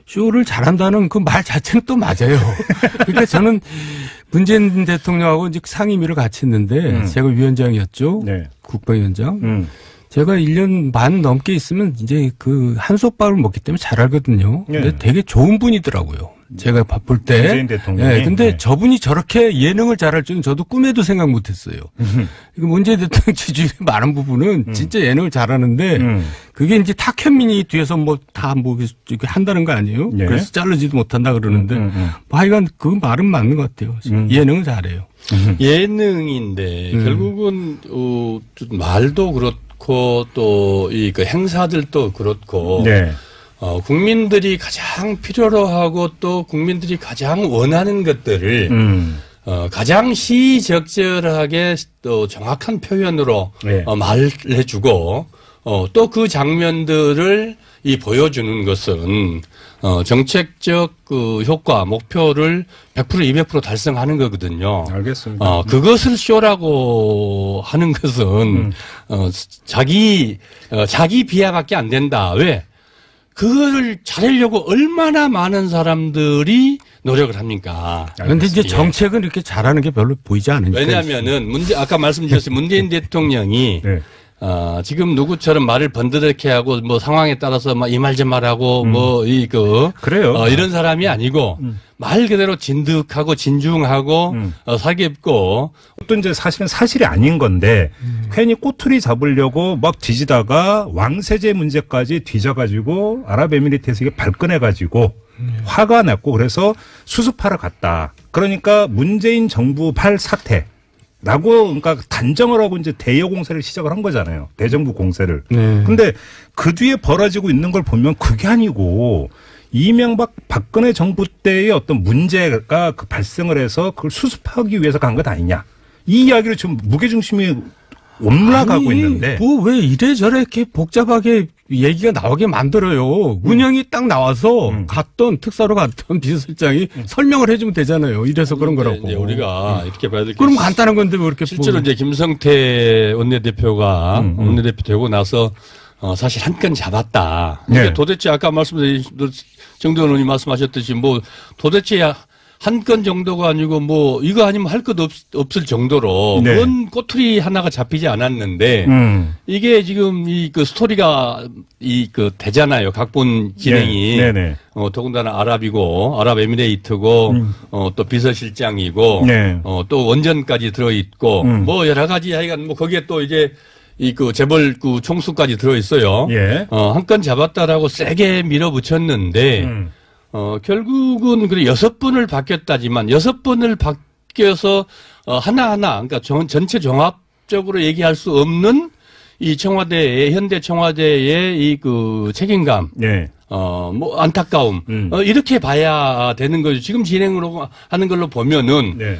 쇼를 잘한다는 그 말 자체는 또 맞아요. 그러니까 저는 문재인 대통령하고 이제 상임위를 같이 했는데 제가 위원장이었죠. 네. 국방위원장. 제가 1년 반 넘게 있으면 이제 그 한솥밥을 먹기 때문에 잘 알거든요. 네. 근데 되게 좋은 분이더라고요. 제가 바쁠 때. 문재인 대통령이. 네. 근데 저분이 저렇게 예능을 잘할 줄은 저도 꿈에도 생각 못 했어요. 문재인 대통령 지지율이 많은 부분은 진짜 예능을 잘하는데 그게 이제 탁현민이 뒤에서 뭐 다 뭐 한다는 거 아니에요? 네. 그래서 자르지도 못한다 그러는데 뭐 하여간 그 말은 맞는 것 같아요. 예능을 잘해요. 예능인데 결국은 말도 그렇고 또 이 그 행사들도 그렇고 네. 국민들이 가장 필요로 하고 또 국민들이 가장 원하는 것들을 가장 시적절하게 또 정확한 표현으로 네. 말해주고 또 그 장면들을 보여주는 것은 정책적 그 효과 목표를 100% 200% 달성하는 거거든요. 알겠습니다. 그것을 쇼라고 하는 것은 자기 비하밖에 안 된다. 왜? 그거를 잘하려고 얼마나 많은 사람들이 노력을 합니까? 그런데 이제 정책은 이렇게 잘하는 게 별로 보이지 않으니까. 왜냐하면은 아까 말씀드렸어요. 문재인 대통령이 네. 지금 누구처럼 말을 번드럽게 하고 뭐 상황에 따라서 막 이 말 저 말하고 그래요. 이런 사람이 아니고 말 그대로 진득하고 진중하고 사기있고 또 이제 사실은 사실이 아닌 건데 괜히 꼬투리 잡으려고 막 뒤지다가 왕세제 문제까지 뒤져가지고 아랍에미리트에서 이게 발끈해가지고 화가 났고 그래서 수습하러 갔다. 그러니까 문재인 정부 팔 사태. 라고, 그러니까 단정을 하고 이제 대여 공세를 시작을 한 거잖아요. 대정부 공세를. 네. 근데 그 뒤에 벌어지고 있는 걸 보면 그게 아니고 이명박 박근혜 정부 때의 어떤 문제가 그 발생을 해서 그걸 수습하기 위해서 간 것 아니냐. 이 이야기를 지금 무게중심이 올라가고 있는데. 뭐 왜 이래저래 이렇게 복잡하게 얘기가 나오게 만들어요. 문영이 딱 나와서 갔던 특사로 갔던 비서실장이 설명을 해주면 되잖아요. 이래서 그런 거라고. 이제 우리가 이렇게 봐야 될 게 그럼 간단한 건데 왜 이렇게 실제로 이제 김성태 원내대표가 원내대표 되고 나서 사실 한 건 잡았다. 네. 도대체 아까 말씀드린 정도원 의원이 말씀하셨듯이 뭐 도대체 한 건 정도가 아니고 뭐 이거 아니면 할 것 없을 정도로 네. 그건 꼬투리 하나가 잡히지 않았는데 이게 지금 그 스토리가 되잖아요. 각본 진행이. 네. 네네. 더군다나 아랍에미레이트고 또 비서실장이고 네. 또 원전까지 들어있고 뭐 여러 가지 하여간 뭐 거기에 또 이제 재벌 총수까지 들어있어요. 예. 한 건 잡았다라고 세게 밀어붙였는데 결국은 그래 6번을 바뀌었다지만 6번을 바뀌어서 하나하나 그러니까 전체 종합적으로 얘기할 수 없는 이 청와대의 현대 청와대의 책임감, 네. 뭐 안타까움 이렇게 봐야 되는 거죠. 지금 진행으로 하는 걸로 보면은 네.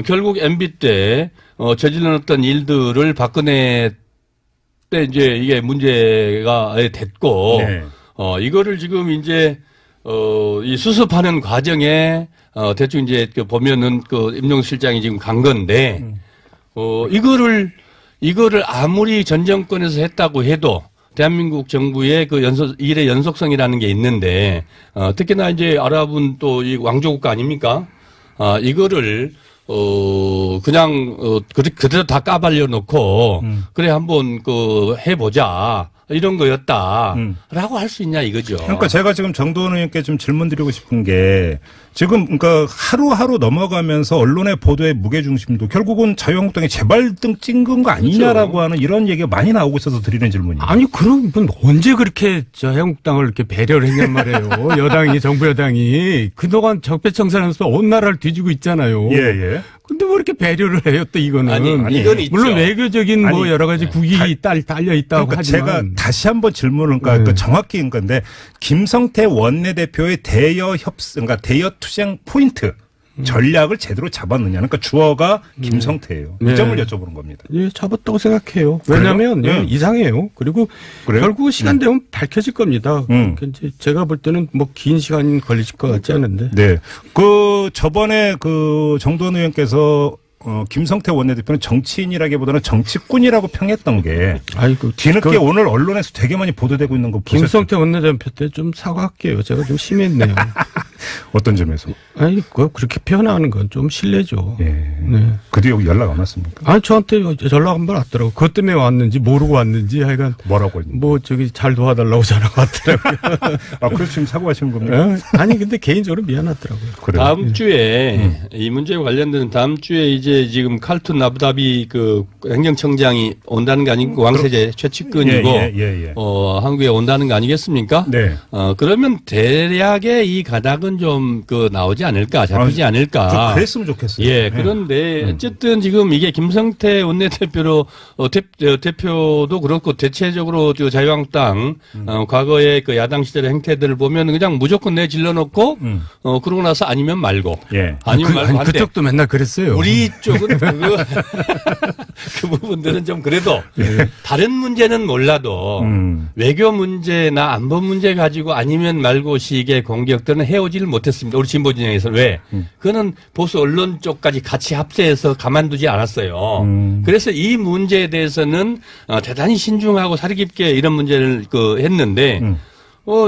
결국 MB 때 저질러놨던 일들을 박근혜 때 이제 이게 문제가 됐고 네. 이거를 지금 이제 이 수습하는 과정에 대충 이제 보면은 임종수 실장이 지금 간 건데 이거를 아무리 전 정권에서 했다고 해도 대한민국 정부의 일의 연속성이라는 게 있는데 특히나 이제 아랍은 또 이 왕조국가 아닙니까? 이거를 그냥 그대로 다 까발려 놓고 그래 한번 해보자. 이런 거였다라고 할 수 있냐 이거죠. 그러니까 제가 지금 정도원 의원께 좀 질문 드리고 싶은 게 지금 그러니까 하루하루 넘어가면서 언론의 보도의 무게중심도 결국은 자유한국당이 재발등 찍은 거 아니냐라고 그렇죠. 하는 이런 얘기가 많이 나오고 있어서 드리는 질문이에요. 아니 그럼 언제 그렇게 자유한국당을 이렇게 배려를 했냔 말이에요. 여당이 정부 여당이 그동안 적폐청산하면서 온 나라를 뒤지고 있잖아요. 예. 근데 뭐 이렇게 배려를 해요 또 이거는. 아니 이건 있죠. 물론 외교적인 뭐 여러 가지 국익이 달려 있다고 그러니까 하지만. 제가 다시 한번 질문을 그러니까 정확히인 건데 김성태 원내대표의 그러니까 대여 투쟁 포인트 전략을 제대로 잡았느냐. 그러니까 주어가 김성태예요. 이 점을 여쭤보는 겁니다. 예, 잡았다고 생각해요. 왜냐하면 이상해요. 그리고 그래요? 결국 시간 되면 밝혀질 겁니다. 이제 제가 볼 때는 뭐 긴 시간 걸리실 것 같지 않은데. 네. 저번에 정도원 의원께서 김성태 원내대표는 정치인이라기보다는 정치꾼이라고 평했던 게 아이고 뒤늦게 오늘 언론에서 되게 많이 보도되고 있는 거 보셨죠? 김성태 원내대표 때 좀 사과할게요. 제가 좀 심했네요. 어떤 점에서? 아니 그렇게 표현하는 건 좀 실례죠. 예. 네. 그 뒤에 연락 안 왔습니까? 아니 저한테 연락 한 번 왔더라고. 그것 때문에 왔는지 모르고 왔는지 하여간 뭐라고 뭐 저기 잘 도와달라고 전화가 왔더라고요. 아 그래서 지금 사과하시는 겁니까? 아니 근데 개인적으로 미안하더라고요. 그래요? 다음 주에 이 문제와 관련된 다음 주에 이제 지금 칼툰 아부다비 그 행정청장이 온다는 거 아니고 왕세제 최측근이고 한국에 온다는 거 아니겠습니까? 네. 그러면 대략의 이 가닥은 좀 그 나오지 않을까 잡히지 않을까. 그랬으면 좋겠어요. 예. 그런데 어쨌든 지금 이게 김성태 원내대표로 대표도 그렇고 대체적으로 자유한국당 과거의 그 야당 시절의 행태들을 보면 그냥 무조건 내질러놓고 그러고 나서 아니면 말고. 예. 아니면 말고 한데 그쪽도 맨날 그랬어요. 우리 쪽은 그 부분들은 좀 그래도 다른 문제는 몰라도 외교 문제나 안보 문제 가지고 아니면 말고 식의 공격들은 해오지를 못했습니다. 우리 진보 진영에서 왜? 그거는 보수 언론 쪽까지 같이 합세해서 가만두지 않았어요. 그래서 이 문제에 대해서는 대단히 신중하고 사리 깊게 이런 문제를 했는데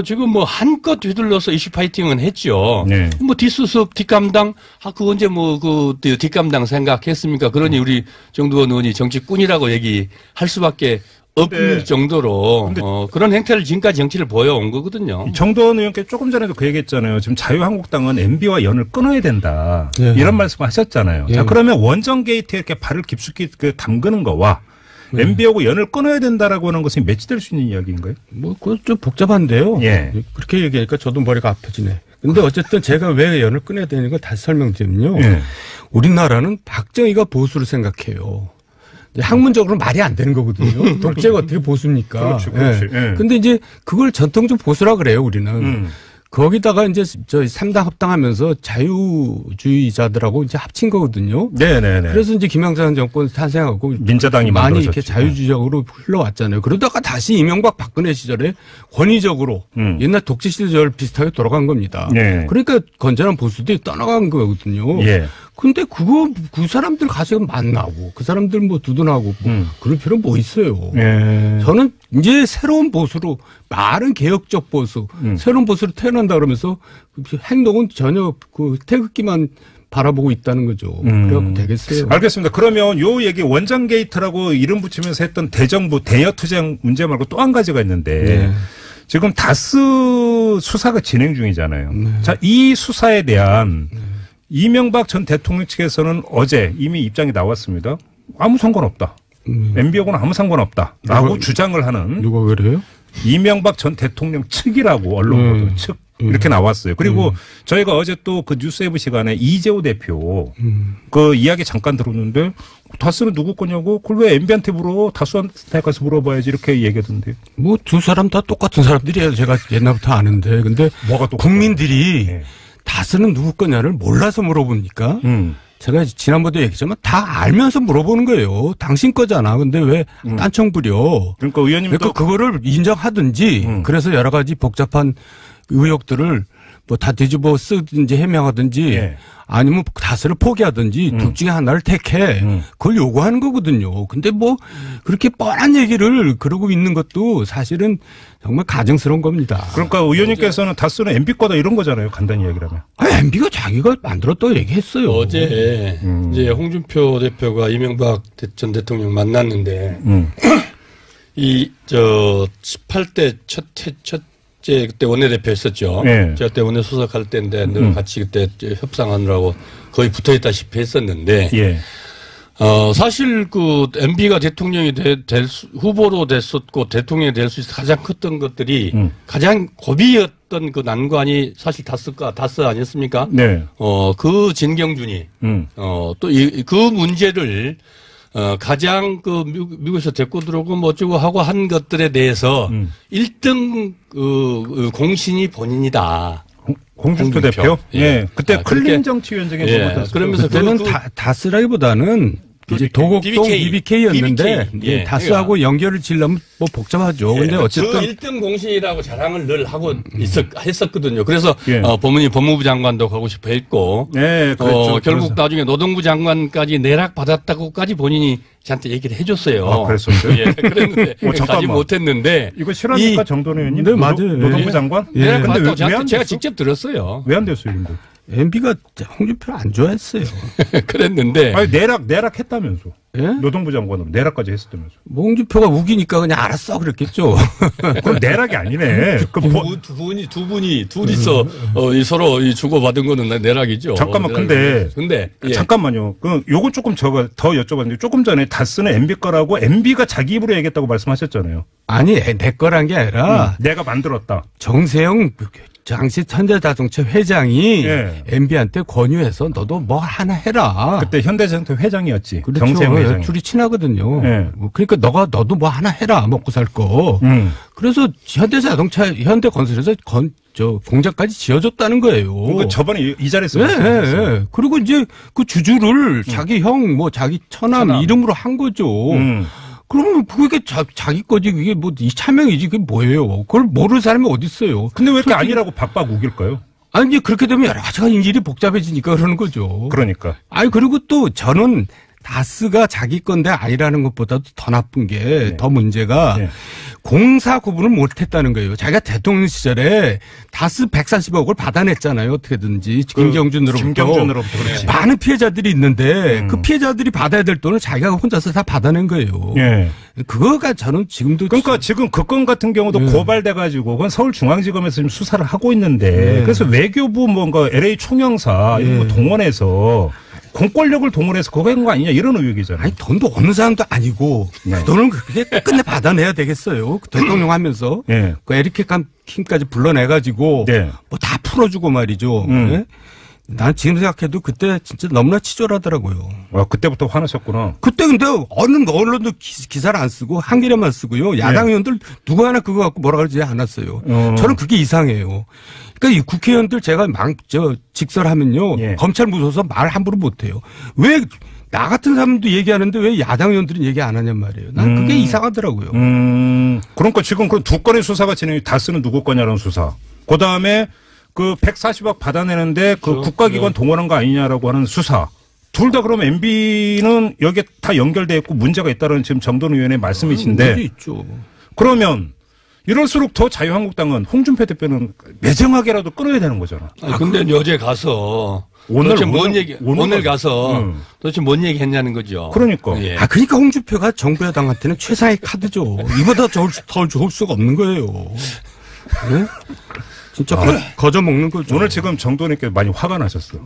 지금 뭐 한껏 휘둘러서 이슈 파이팅은 했죠. 네. 뭐 뒷수습, 뒷감당, 그 언제 뭐 뒷감당 생각했습니까? 그러니 우리 정두원 의원이 정치꾼이라고 얘기할 수밖에 없을 정도로 그런 행태를 지금까지 정치를 보여온 거거든요. 정두원 의원께 조금 전에도 그 얘기했잖아요. 지금 자유한국당은 MB와 연을 끊어야 된다. 이런 말씀을 하셨잖아요. 자, 그러면 원전 게이트에 이렇게 발을 깊숙이 담그는 거와 MB하고 연을 끊어야 된다라고 하는 것이 매치될 수 있는 이야기인가요? 뭐, 그건 좀 복잡한데요. 예. 그렇게 얘기하니까 저도 머리가 아파지네. 근데 어쨌든 제가 왜 연을 끊어야 되는 걸 다시 설명드리면요. 예. 우리나라는 박정희가 보수를 생각해요. 학문적으로 말이 안 되는 거거든요. 독재가 어떻게 보수입니까? 그렇죠, 그렇죠. 예. 근데 이제 그걸 전통적 보수라 그래요, 우리는. 거기다가 이제 저희 3당 합당하면서 자유주의자들하고 이제 합친 거거든요. 네네네. 그래서 이제 김영삼 정권 탄생하고 민자당이 많이 만들어졌죠. 이렇게 자유주의적으로 흘러왔잖아요. 그러다가 다시 이명박 박근혜 시절에 권위적으로 옛날 독재 시절 비슷하게 돌아간 겁니다. 네. 그러니까 건전한 보수들이 떠나간 거거든요. 예. 근데 그 사람들 가서 만나고 그 사람들 뭐 두둔하고 그럴 필요 뭐 있어요. 예. 저는 이제 새로운 보수로 말은 개혁적 보수, 새로운 보수로 태어난다 그러면서 행동은 전혀 그 태극기만 바라보고 있다는 거죠. 그래갖고 되겠어요. 알겠습니다. 그러면 요 얘기 원전 게이트라고 이름 붙이면서 했던 대정부 대여 투쟁 문제 말고 또 한 가지가 있는데 네. 지금 다스 수사가 진행 중이잖아요. 자, 이 수사에 대한 이명박 전 대통령 측에서는 어제 이미 입장이 나왔습니다. 아무 상관없다. MB하고는 아무 상관없다라고 주장을 하는. 누가 그래요? 이명박 전 대통령 측이라고 언론 보도 측 이렇게 나왔어요. 그리고 저희가 어제 또 그 뉴스웨브 시간에 이재호 대표 그 이야기 잠깐 들었는데 다스는 누구 거냐고 그걸 왜 MB한테 물어? 다스한테 가서 물어봐야지 이렇게 얘기하던데요. 뭐 두 사람 다 똑같은 사람들이에요. 제가 옛날부터 아는데. 근데 뭐가 똑같아요? 국민들이 네. 다스는 누구 거냐를 몰라서 물어봅니까? 제가 지난번에도 얘기했지만 다 알면서 물어보는 거예요. 당신 거잖아. 근데 왜 딴청 부려? 그러니까 의원님도 그러니까 그거를 인정하든지 그래서 여러 가지 복잡한 의혹들을 뭐 다 뒤집어 쓰든지 해명하든지 예. 아니면 다스를 포기하든지 둘 중에 하나를 택해. 그걸 요구하는 거거든요. 근데 뭐 그렇게 뻔한 얘기를 그러고 있는 것도 사실은 정말 가증스러운 겁니다. 그러니까 의원님께서는 다스는 MB 거다 이런 거잖아요. 간단히 얘기를 하면. MB가 자기가 만들었다고 얘기했어요. 어제 이제 홍준표 대표가 이명박 전 대통령 만났는데 18대 첫째 그때 원내대표 했었죠. 네. 제가 그때 원내 수석할 때인데 늘 같이 그때 협상하느라고 거의 붙어있다시피 했었는데 예. 사실 그 MB가 대통령이 후보로 됐었고 대통령이 될 수 있어 가장 컸던 것들이 가장 고비였던 그 난관이 사실 다스 아니었습니까? 네. 그 진경준이 또 그 문제를 가장 그 미국에서 데리고 들어오고 뭐 어쩌고 하고 한 것들에 대해서 1등 그 공신이 본인이다. 홍준표 대표? 예. 예. 그때 클린 그렇게, 정치위원장에 예. 그러면서 그때는 다스라기보다는 이제 도곡동 BBK였는데 예. 다스하고 연결을 지으려면 뭐 복잡하죠. 예. 근데 어쨌든 1등 공신이라고 자랑을 늘 하고 했었거든요. 그래서 법무부 장관도 가고 싶어 했고 네, 그렇죠. 결국 나중에 노동부 장관까지 내락 받았다고까지 본인이 저한테 얘기를 해줬어요. 아, 그랬었어요? 예, 그랬는데 가지 못했는데 이거 실합니까 정도는 의원님? 네, 맞아요. 노동부 장관? 내락 받았다고 저한테 제가 직접 들었어요. 왜 안 됐어요, 근데? MB가 홍준표를 안 좋아했어요. 그랬는데. 아니, 내락했다면서. 예? 노동부 장관으로 내락까지 했었다면서. 뭐 홍준표가 우기니까 그냥 알았어 그랬겠죠. 그럼 내락이 아니네. 둘이서 서로 주고받은 거는 내락이죠. 잠깐만, 근데 예. 잠깐만요. 요건 조금 제가 더 여쭤봤는데 조금 전에 다스는 MB 거라고 MB가 자기 입으로 얘기했다고 말씀하셨잖아요. 아니 내 거란 게 아니라 내가 만들었다. 정세영 당시 현대자동차 회장이 예. MB한테 권유해서 너도 뭐 하나 해라. 그때 현대자동차 회장이었지. 그렇죠. 정세영 회장이. 둘이 친하거든요. 예. 그러니까 너도 뭐 하나 해라 먹고 살 거. 그래서 현대건설에서 공장까지 지어줬다는 거예요. 그러니까 저번에 이 자리에서 네. 그리고 이제 그 주주를 자기 형, 자기 처남 이름으로 한 거죠. 그러면 그게 자기 거지. 그게 뭐 이 차명이지. 그게 뭐예요. 그걸 모르는 사람이 어디 있어요. 근데 왜 이렇게 아니라고 박박 우길까요? 아니 이제 그렇게 되면 여러 가지가 일이 복잡해지니까 그러는 거죠. 그러니까. 아니 그리고 또 저는 다스가 자기 건데 아니라는 것보다도 더 나쁜 게 더 문제가 공사 구분을 못했다는 거예요. 자기가 대통령 시절에 다스 140억을 받아냈잖아요. 어떻게든지 김경준으로부터 그렇지. 많은 피해자들이 있는데 그 피해자들이 받아야 될 돈을 자기가 혼자서 다 받아낸 거예요. 예. 그거가 저는 지금도 그러니까 지금 그 건 같은 경우도 고발돼가지고 그건 서울중앙지검에서 지금 수사를 하고 있는데 그래서 외교부 뭔가 LA 총영사 이런 거 동원해서 공권력을 동원해서 그거 한 거 아니냐 이런 의혹이잖아요. 아니 돈도 없는 사람도 아니고 그 돈을 그렇게 끝내 받아내야 되겠어요. 그 대통령 하면서 그 에리케 킴까지 불러내가지고 뭐 다 풀어주고 말이죠. 난 지금 생각해도 그때 진짜 너무나 치졸하더라고요. 아, 그때부터 화나셨구나. 그때 근데 어느 언론도 기사를 안 쓰고 한겨레만 쓰고요. 야당 의원들 누구 하나 그거 갖고 뭐라 그러지 않았어요. 저는 그게 이상해요. 그러니까 이 국회의원들 제가 직설하면요. 검찰 무서워서 말 함부로 못해요. 왜 나 같은 사람도 얘기하는데 왜 야당 의원들은 얘기 안 하냔 말이에요. 난 그게 이상하더라고요. 그러니까 지금 그 두 건의 수사가 진행이 다스는 누구 거냐는 수사. 그다음에 그 140억 받아내는데 그 국가기관 동원한 거 아니냐라고 하는 수사. 둘 다 그럼 MB는 여기에 다 연결돼 있고 문제가 있다는 지금 정돈 의원의 말씀이신데. 문제 있죠. 그러면 이럴수록 더 자유한국당은 홍준표 대표는 매정하게라도 끊어야 되는 거잖아. 근데 어제 가서 도대체 오늘 가서 도대체 뭔 얘기 했냐는 거죠. 그러니까. 그러니까 홍준표가 정부 여당한테는 최상의 카드죠. 이보다 더 좋을 수가 없는 거예요. 네? 진짜 거저 먹는 거죠. 오늘 지금 정도님께 많이 화가 나셨어.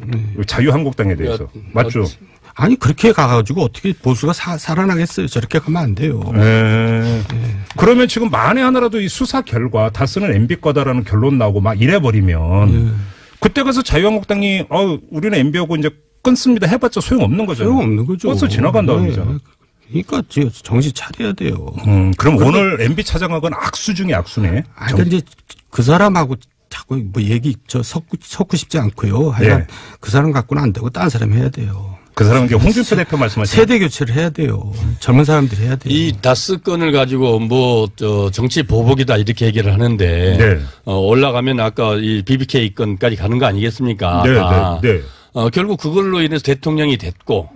자유한국당에 대해서. 맞죠? 아니 그렇게 가가지고 어떻게 보수가 살아나겠어요. 저렇게 가면 안 돼요. 그러면 지금 만에 하나라도 이 수사 결과 다스는 MB 거다라는 결론 나오고 막 이래버리면 그때 가서 자유한국당이 우리는 MB하고 이제 끊습니다 해봤자 소용없는 거잖아요. 소용없는 거죠. 버스 지나간다 그러잖아. 그러니까 정신 차려야 돼요. 그럼 오늘 MB 찾아간 악수 중에 악수네. 근데 그 사람하고 자꾸 뭐 섞고 싶지 않고요. 하여간 그 사람 갖고는 안 되고 다른 사람이 해야 돼요. 그 사람은 홍준표 대표 말씀하시는 세대 교체를 해야 돼요. 젊은 사람들이 해야 돼요. 이 다스 건을 가지고 정치 보복이다 이렇게 얘기를 하는데 올라가면 아까 이 BBK 건까지 가는 거 아니겠습니까? 결국 그걸로 인해서 대통령이 됐고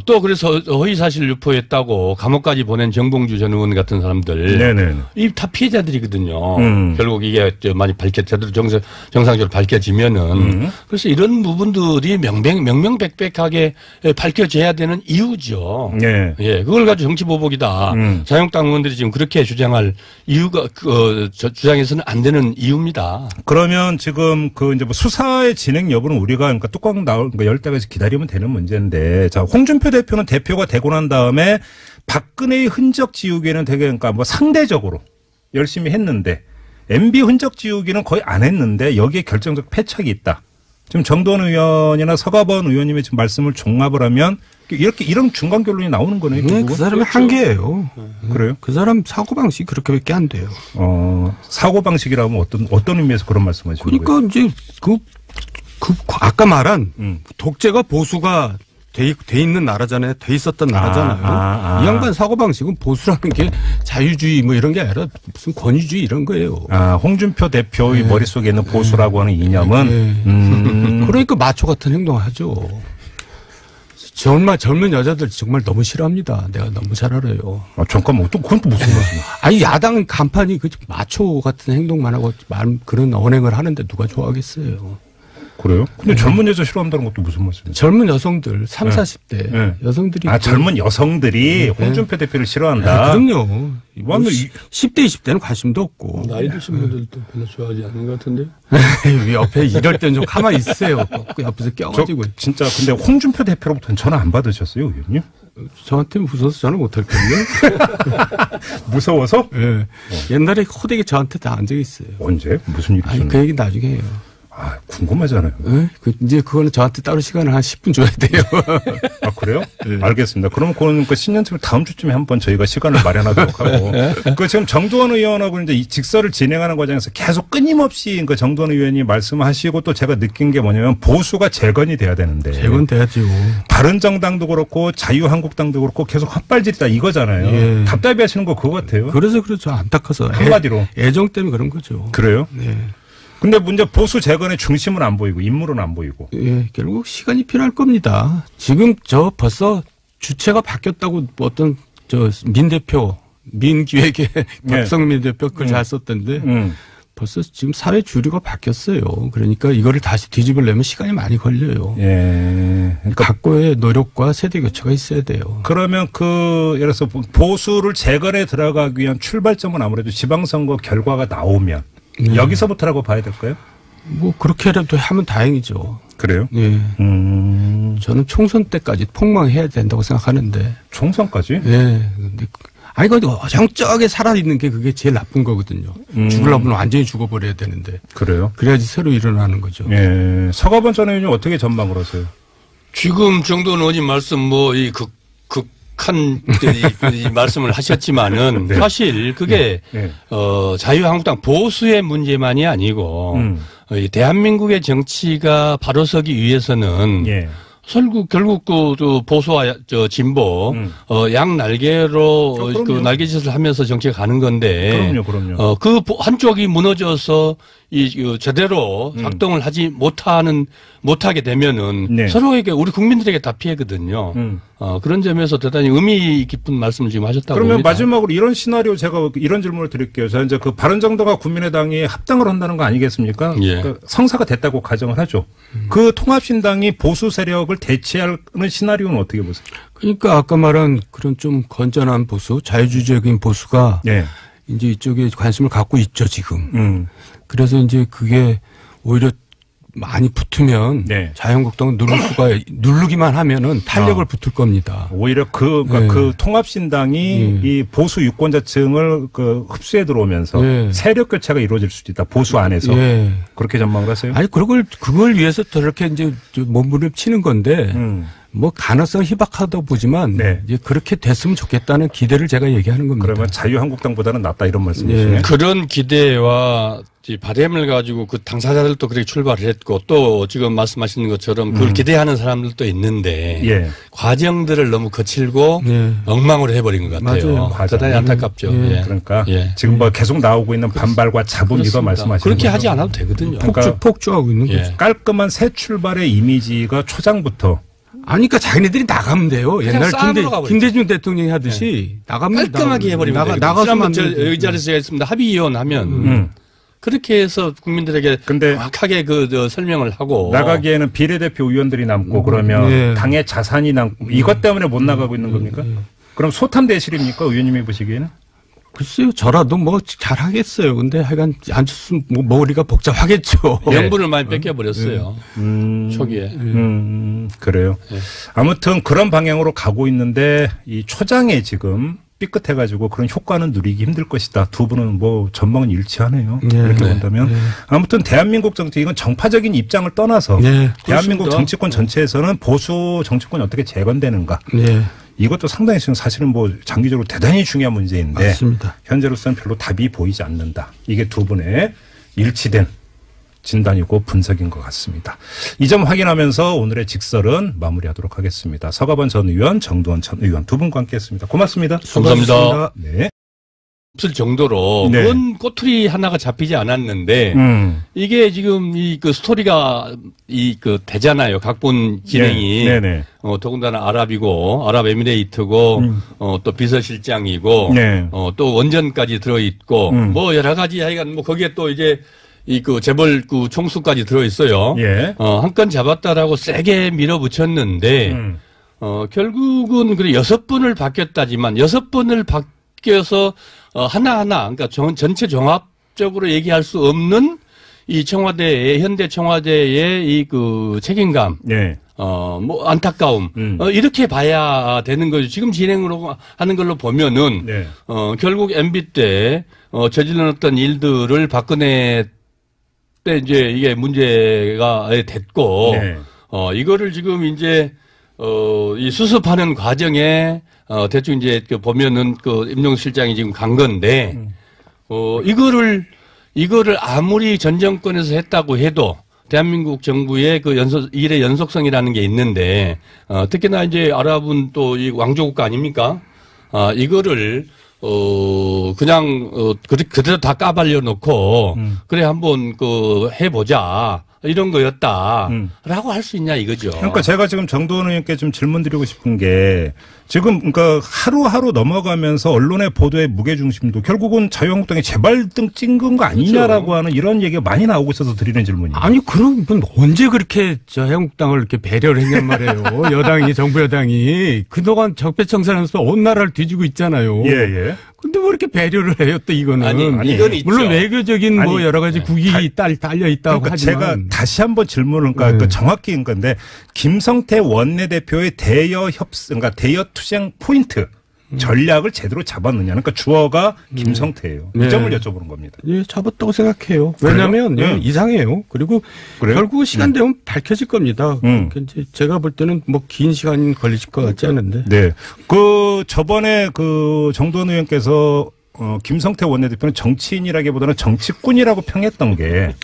또 그래서 허위사실 유포했다고 감옥까지 보낸 정봉주 전 의원 같은 사람들 이 다 피해자들이거든요. 결국 이게 많이 제대로 정상적으로 밝혀지면은 그래서 이런 부분들이 명명백백하게 밝혀져야 되는 이유죠. 그걸 가지고 정치보복이다. 자유한국당 의원들이 지금 그렇게 주장할 이유가 주장해서는 안 되는 이유입니다. 그러면 지금 이제 뭐 수사의 진행 여부는 우리가 그러니까 뚜껑 나올 열 때까지 기다리면 되는 문제인데 자 홍준표 대표는 대표가 되고 난 다음에 박근혜의 흔적 지우기에는 되게 그러니까 뭐 상대적으로 열심히 했는데 MB 흔적 지우기는 거의 안 했는데 여기에 결정적 패착이 있다. 지금 정돈 의원이나 서가번 의원님의 지금 말씀을 종합을 하면 이런 중간 결론이 나오는 거네요. 그 사람의 한계예요. 그래요? 그 사람 사고 방식이 그렇게밖에 안 돼요. 사고 방식이라면 어떤 의미에서 그런 말씀하시는 거예요? 그러니까 이제 아까 말한 독재가 보수가 돼 있는 나라잖아요. 돼 있었던 나라잖아요. 이 양반 사고방식은 보수라는 게 자유주의 뭐 이런 게 아니라 무슨 권위주의 이런 거예요. 홍준표 대표의 머릿속에 있는 보수라고 하는 이념은. 그러니까 마초 같은 행동을 하죠. 정말 젊은 여자들 정말 너무 싫어합니다. 내가 너무 잘 알아요. 잠깐만, 또 그건 또 무슨 말이야? 아니 야당 간판이 그 마초 같은 행동만 하고 그런 언행을 하는데 누가 좋아하겠어요. 그래요? 근데 젊은 여자 싫어한다는 것도 무슨 말씀이에요? 젊은 여성들 30, 40대 여성들이 젊은 여성들이 홍준표 대표를 싫어한다. 그럼요. 완전 10대 20대는 관심도 없고. 나이 드신 분들도 별로 좋아하지 않는 것 같은데. 옆에 이럴 때는 좀 가만히 있으세요. 옆에서 껴가지고. 진짜 근데 홍준표 대표로부터는 전화 안 받으셨어요, 의원님? 저한테 무서워서 전화 못할 거예요. 무서워서? 네. 옛날에 호되게 저한테 다 안 적이 있어요. 언제? 무슨 일이 있었나요? 그 얘기 나중에 해요. 궁금하잖아요. 네? 이제 그거는 저한테 따로 시간을 한 10분 줘야 돼요. 그래요? 네. 알겠습니다. 그러면 그건 그 신년쯤 다음 주쯤에 한번 저희가 시간을 마련하도록 하고. 그 지금 정두원 의원하고 이제 이 직설을 진행하는 과정에서 계속 끊임없이 그 정두원 의원이 말씀하시고 또 제가 느낀 게 뭐냐면 보수가 재건이 돼야 되는데. 재건돼야죠. 바른정당도 그렇고 자유한국당도 그렇고 계속 헛발질이다 이거잖아요. 예. 답답해 하시는 거 그거 같아요. 그래서 그렇죠. 안타까워서. 한마디로. 애정 때문에 그런 거죠. 그래요? 네. 근데 문제 보수 재건의 중심은 안 보이고 인물은 안 보이고. 예, 결국 시간이 필요할 겁니다. 지금 벌써 주체가 바뀌었다고 어떤 민 대표, 민기획의 박성민 대표 그걸 잘 썼던데 벌써 지금 사회 주류가 바뀌었어요. 그러니까 이거를 다시 뒤집으려면 시간이 많이 걸려요. 예. 그러니까 각고의 노력과 세대 교체가 있어야 돼요. 그러면 예를 들어서 보수를 재건에 들어가기 위한 출발점은 아무래도 지방선거 결과가 나오면 여기서부터라고 봐야 될까요? 뭐 그렇게라도 하면 다행이죠. 그래요? 예. 저는 총선 때까지 폭망해야 된다고 생각하는데. 총선까지? 예. 근데 어정쩡하게 살아있는 게 그게 제일 나쁜 거거든요. 죽으려면 완전히 죽어버려야 되는데. 그래요? 그래야지 새로 일어나는 거죠. 예. 서가번 전 의원님 어떻게 전망을 하세요? 지금 정도는 의원님 말씀 이 말씀을 하셨지만은 네. 사실 그게 자유한국당 보수의 문제만이 아니고 대한민국의 정치가 바로 서기 위해서는 결국 보수와 진보 양 날개로 그 날개짓을 하면서 정치가 가는 건데 그럼요. 그 한쪽이 무너져서 제대로 작동을 하지 못하게 되면은 서로에게 우리 국민들에게 다 피해거든요. 그런 점에서 대단히 의미 깊은 말씀을 지금 하셨다고 그러면 봅니다. 마지막으로 이런 시나리오 제가 이런 질문을 드릴게요. 자, 이제 그 바른정당과 국민의당이 합당을 한다는 거 아니겠습니까? 예. 그러니까 성사가 됐다고 가정을 하죠. 그 통합신당이 보수 세력을 대체하는 시나리오는 어떻게 보세요? 그러니까 아까 말한 그런 좀 건전한 보수, 자유주의적인 보수가 이제 이쪽에 관심을 갖고 있죠, 지금. 그래서 이제 그게 오히려 많이 붙으면 자유한국당은 누르기만 하면은 탄력을 붙을 겁니다. 오히려 그 통합신당이 이 보수 유권자층을 흡수해 들어오면서 세력 교체가 이루어질 수도 있다. 보수 안에서. 그렇게 전망을 하세요? 아니, 그걸 위해서 저렇게 이제 몸부림치는 건데 뭐 가능성 희박하다 보지만 이제 그렇게 됐으면 좋겠다는 기대를 제가 얘기하는 겁니다. 그러면 자유한국당보다는 낫다 이런 말씀이시네요. 그런 기대와 바램을 가지고 그 당사자들도 그렇게 출발을 했고 또 지금 말씀하시는 것처럼 그걸 기대하는 사람들도 있는데 과정들을 너무 거칠고 엉망으로 해버린 것 같아요. 대단히 안타깝죠. 그러니까 지금 뭐 계속 나오고 있는 반발과 잡음 이거 말씀하시는 그렇게 거죠? 하지 않아도 되거든요. 폭주하고 있는 거죠. 깔끔한 새 출발의 이미지가 초장부터 아니, 그러니까 자기네들이 나가면 돼요. 옛날 김대중 대통령이 하듯이 나가면 깔끔하게 해버리면 돼요. 나가서만 이 자리에서 있습니다. 합의위원 하면 그렇게 해서 국민들에게 정확하게 설명을 하고 나가기에는 비례대표 의원들이 남고 그러면 당의 자산이 남고 이것 때문에 못 나가고 있는 겁니까? 그럼 소탐대실입니까? 의원님이 보시기에는? 글쎄요, 저라도 뭐 잘하겠어요. 근데 하여간 안철수 머리가 복잡하겠죠. 명분을 많이 뺏겨버렸어요. 초기에. 그래요. 아무튼 그런 방향으로 가고 있는데 이 초장에 지금 삐끗해가지고 그런 효과는 누리기 힘들 것이다. 두 분은 뭐 전망은 일치하네요. 이렇게 본다면. 아무튼 대한민국 정치 이건 정파적인 입장을 떠나서 대한민국 정치권 전체에서는 보수 정치권이 어떻게 재건되는가. 이것도 상당히 지금 사실은 뭐 장기적으로 대단히 중요한 문제인데 맞습니다. 현재로서는 별로 답이 보이지 않는다. 이게 두 분의 일치된 진단이고 분석인 것 같습니다. 이 점 확인하면서 오늘의 직설은 마무리하도록 하겠습니다. 서가번 전 의원, 정두원 전 의원 두 분과 함께했습니다. 고맙습니다. 감사합니다. 네. 없을 정도로 네. 그건 꼬투리 하나가 잡히지 않았는데 이게 지금 이 그 스토리가 이 그 되잖아요. 각본 진행이 네. 더군다나 아랍에미레이트고 또 비서실장이고 네. 또 원전까지 들어 있고 뭐 여러 가지 하여간 뭐 거기에 또 이제 이 그 재벌 그 총수까지 들어 있어요. 예. 한 건 잡았다라고 세게 밀어붙였는데 결국은 그래 6번을 바뀌었다지만 6번을 바뀌어서 하나하나 그러니까 전체 종합적으로 얘기할 수 없는 이 청와대의 현대 청와대의 이 그 책임감, 네. 뭐 안타까움 이렇게 봐야 되는 거죠. 지금 진행으로 하는 걸로 보면은 네. 결국 MB 때 저질러놨던 일들을 박근혜 때 이제 이게 문제가 됐고 네. 이거를 지금 이제 이 수습하는 과정에 대충 이제 그 보면은 그 임종수 실장이 지금 간 건데 이거를 아무리 전 정권에서 했다고 해도 대한민국 정부의 그 일의 연속성이라는 게 있는데 특히나 이제 아랍은 또 이 왕조국가 아닙니까? 이거를 그냥 그대로 다 까발려 놓고 그래 한번 그 해보자. 이런 거였다라고 할 수 있냐 이거죠. 그러니까 제가 지금 정도원 의원께 좀 질문 드리고 싶은 게 지금 그러니까 하루하루 넘어가면서 언론의 보도의 무게중심도 결국은 자유한국당이 재발등 찍은 거 아니냐라고 그렇죠. 하는 이런 얘기가 많이 나오고 있어서 드리는 질문이에요. 아니 그럼 언제 그렇게 자유한국당을 이렇게 배려를 했냔 말이에요. 여당이 정부 여당이 그동안 적폐청산하면서 온 나라를 뒤지고 있잖아요. 예. 근데 왜 이렇게 배려를 해요 또 이거는. 아니 이건 있죠. 물론 외교적인 뭐 여러 가지 국익이 달려 있다고 그러니까 하지만 제가 다시 한번 질문을 그러니까 정확히인 건데 김성태 원내대표의 그러니까 대여 투쟁 포인트 전략을 제대로 잡았느냐. 그러니까 주어가 김성태예요. 이 점을 여쭤보는 겁니다. 예, 잡았다고 생각해요. 왜냐하면 이상해요. 그리고 그래요? 결국 시간 되면 밝혀질 겁니다. 이제 제가 볼 때는 뭐 긴 시간 걸릴 것 같지 않은데. 네. 저번에 정도원 의원께서 김성태 원내대표는 정치인이라기보다는 정치꾼이라고 평했던 게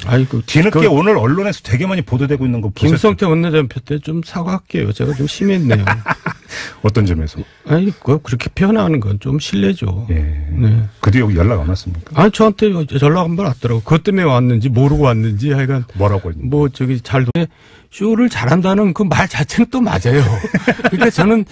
뒤늦게 오늘 언론에서 되게 많이 보도되고 있는 거 보셨죠? 김성태 원내대표 때 좀 사과할게요. 제가 좀 심했네요. 어떤 점에서? 아니, 그렇게 표현하는 건 좀 실례죠. 예. 네. 그 뒤에 연락 안 왔습니까? 아니, 저한테 연락 한 번 왔더라고. 그것 때문에 왔는지 모르고 왔는지 하여간. 뭐라고 했는지. 뭐 쇼를 잘한다는 그 말 자체는 또 맞아요. 그러니까 저는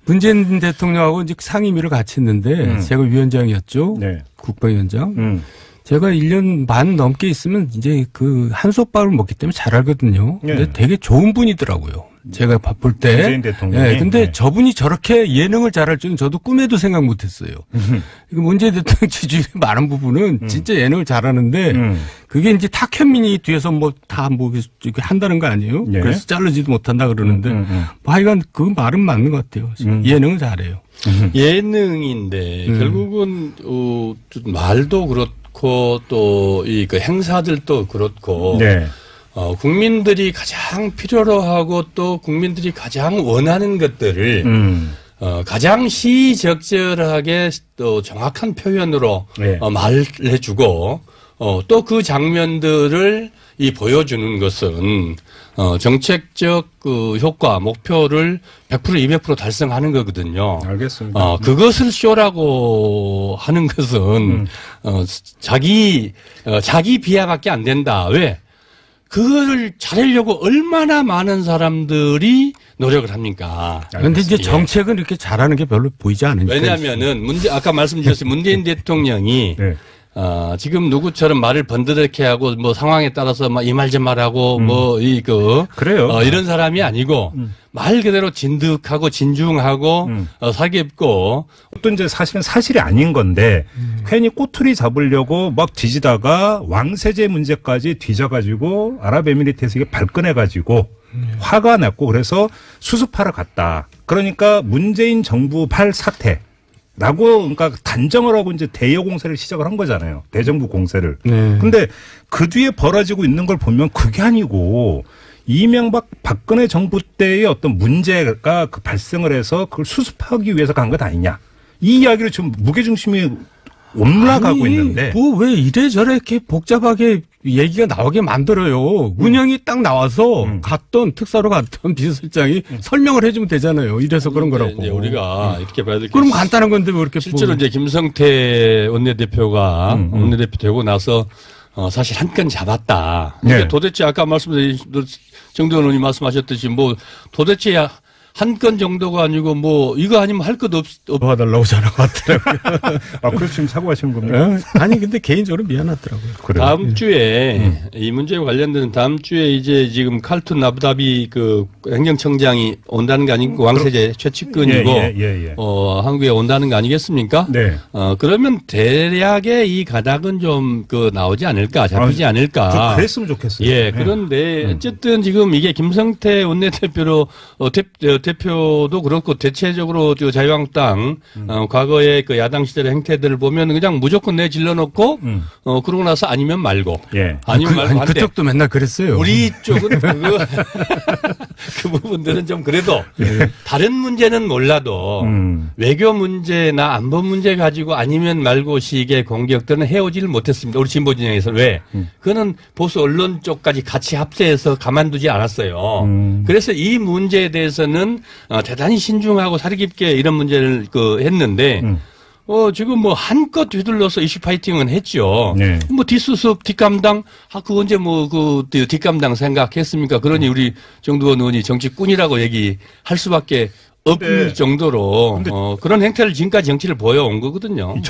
문재인 대통령하고 이제 상임위를 같이 했는데 제가 위원장이었죠. 네. 국방위원장. 제가 1년 반 넘게 있으면 이제 그 한솥밥을 먹기 때문에 잘 알거든요. 근데 되게 좋은 분이더라고요. 제가 바쁠 때. 문재인 대통령이. 네. 근데 저분이 저렇게 예능을 잘할 줄은 저도 꿈에도 생각 못 했어요. 문재인 대통령 지지율이 많은 부분은 진짜 예능을 잘하는데 그게 이제 탁현민이 뒤에서 뭐 다 뭐 한다는 거 아니에요? 네. 그래서 자르지도 못한다 그러는데 뭐 하여간 그 말은 맞는 것 같아요. 예능을 잘해요. 예능인데 결국은 말도 그렇고 또 이 그 행사들도 그렇고 네. 국민들이 가장 필요로 하고 또 국민들이 가장 원하는 것들을 가장 시적절하게 또 정확한 표현으로 말해주고 또 그 장면들을 보여주는 것은 정책적 그 효과 목표를 100% 200% 달성하는 거거든요. 알겠습니다. 그것을 쇼라고 하는 것은 자기 비하밖에 안 된다. 왜? 그거를 잘하려고 얼마나 많은 사람들이 노력을 합니까? 그런데 이제 정책은 이렇게 잘하는 게 별로 보이지 않으니까. 왜냐하면은 아까 말씀드렸어요. 문재인 대통령이 네. 지금 누구처럼 말을 번드럽게 하고 뭐 상황에 따라서 막 이 말 저 말하고 그래요. 이런 사람이 아니고 말 그대로 진득하고 진중하고 사기없고 또 이제 사실은 사실이 아닌 건데 괜히 꼬투리 잡으려고 막 뒤지다가 왕세제 문제까지 뒤져가지고 아랍에미리트에서 이게 발끈해가지고 화가 났고 그래서 수습하러 갔다. 그러니까 문재인 정부 팔 사태. 라고, 그러니까 단정을 하고 이제 대여 공세를 시작을 한 거잖아요. 대정부 공세를. 근데 그 뒤에 벌어지고 있는 걸 보면 그게 아니고 이명박 박근혜 정부 때의 어떤 문제가 발생을 해서 그걸 수습하기 위해서 간 것 아니냐. 이 이야기를 지금 무게중심이 올라가고 있는데. 뭐 왜 이래저래 이렇게 복잡하게 얘기가 나오게 만들어요. 운영이 딱 나와서 갔던 특사로 갔던 비서실장이 설명을 해주면 되잖아요. 이래서 그런 거라고. 이제 우리가 이렇게 봐야 될 게. 그럼 간단한 건데 왜 이렇게. 실제로 이제 김성태 원내대표가 원내대표 되고 나서 사실 한 건 잡았다. 네. 도대체 아까 말씀드린 정도원 의원이 말씀하셨듯이 뭐 도대체 한 건 정도가 아니고 뭐 이거 아니면 할 것 도와달라고 전화가 왔더라고요. 아, 그래서 지금 사고하시는 겁니까? 아니 근데 개인적으로 미안하더라고요. 그래요. 다음 주에 이 문제와 관련된 다음 주에 이제 지금 칼툰 아부다비 그 행정청장이 온다는 거 아니고 왕세제 최측근이고 한국에 온다는 거 아니겠습니까? 네. 그러면 대략의 이 가닥은 좀 그 나오지 않을까 잡히지 않을까. 좀 그랬으면 좋겠어요. 예. 그런데 어쨌든 지금 이게 김성태 원내대표로 대표도 그렇고 대체적으로 자유한국당 과거의 그 야당 시절의 행태들을 보면 그냥 무조건 내질러 놓고 그러고 나서 아니면 말고 아니면 말고 한데 그쪽도 맨날 그랬어요. 우리 쪽은 그 부분들은 좀 그래도 다른 문제는 몰라도 외교 문제나 안보 문제 가지고 아니면 말고 식의 공격들은 해오지를 못했습니다. 우리 진보 진영에서 왜? 그거는 보수 언론 쪽까지 같이 합세해서 가만두지 않았어요. 그래서 이 문제에 대해서는 대단히 신중하고 사리 깊게 이런 문제를 했는데 지금 뭐 한껏 휘둘러서 이슈 파이팅은 했죠. 네. 뭐 뒷수습, 뒷감당, 그 언제 뭐 뒷감당 생각했습니까? 그러니 우리 정두원 의원이 정치꾼이라고 얘기할 수밖에 없을 정도로 그런 행태를 지금까지 정치를 보여온 거거든요.